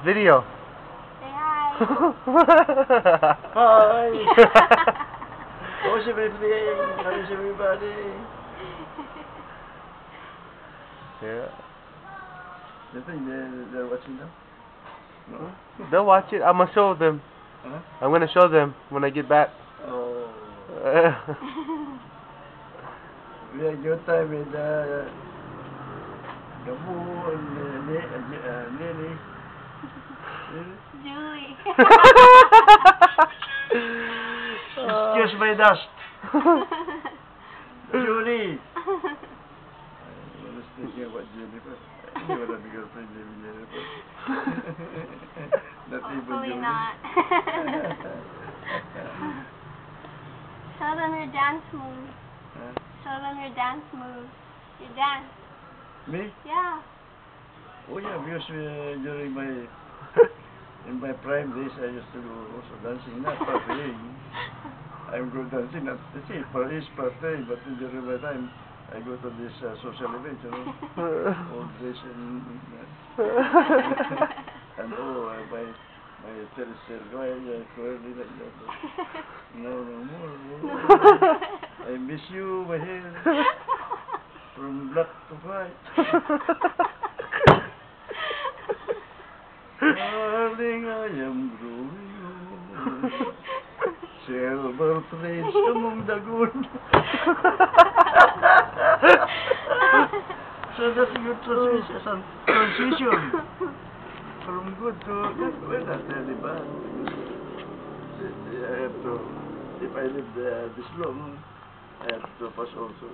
Video. Say hi. Hi. How's everything? How's everybody? Yeah. You think they're watching now? No? They'll watch it. I'm gonna show them. Huh? I'm gonna show them when I get back. Oh. We had a good time with Gabu and Nene. Julie. Excuse my dust. Julie. I was thinking about Jennifer. I knew what a girlfriend named Jennifer. Not even Hopefully Julie. not. Show them your dance moves. Huh? Show them your dance moves. Your dance. Me? Yeah. Oh yeah, because during my in my prime days I used to do also dancing, not partying. I'm good dancing, not see for each party, but during my time I go to this social event, you know, old days and and my tercer curly like that. No more. I miss you, my hair from black to white. Darling, I am growing old. Silver threads among the good. So that's a good transition. From good to good. Well, not really bad. I have to, if I live this long, I have to pass also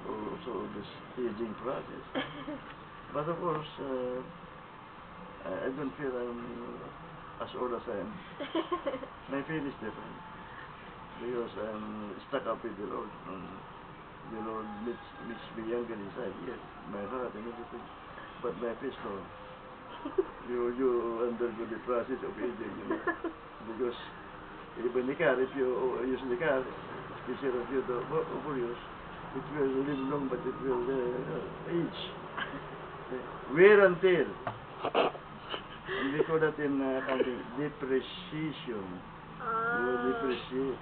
this aging process. But of course, I don't feel I'm as old as I am. My feel is different. Because I'm stuck up with the Lord. The Lord makes me younger inside. Yes, my heart and everything. But my face, no. You undergo the process of aging, you know. Because even the car, if you use the car, especially if you're overuse, it will live long, but it will age. Wear and tear. And we call that in accounting depreciation. You depreciate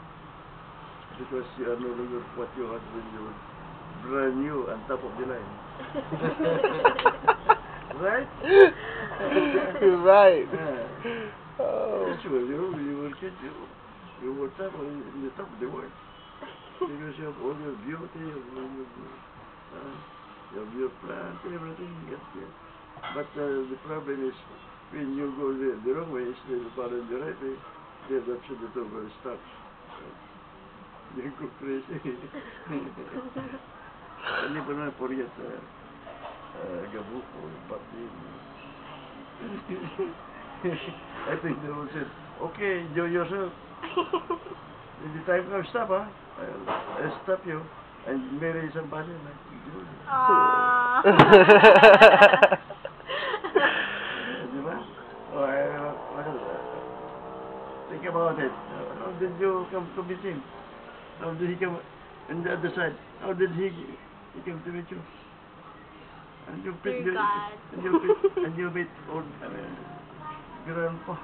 because you are no longer what you had when you were brand new on top of the line. Right? You're right. Oh. Sure, you were kid, you were top in the top of the world. Because you have all your beauty, you have your plant, everything. Yes. But the problem is, when you go the wrong way, instead of following the right way, the adoption of the will stop. You go crazy. Hindi pa na forget Gabu or Pati. I think they will say, okay, enjoy yourself. If the time comes, stop, huh? I'll stop you and marry somebody like you. Think about it. How did you come to meet him? How did he come on the other side? How did he come to meet you? And you meet Through God. and you meet old grandpa.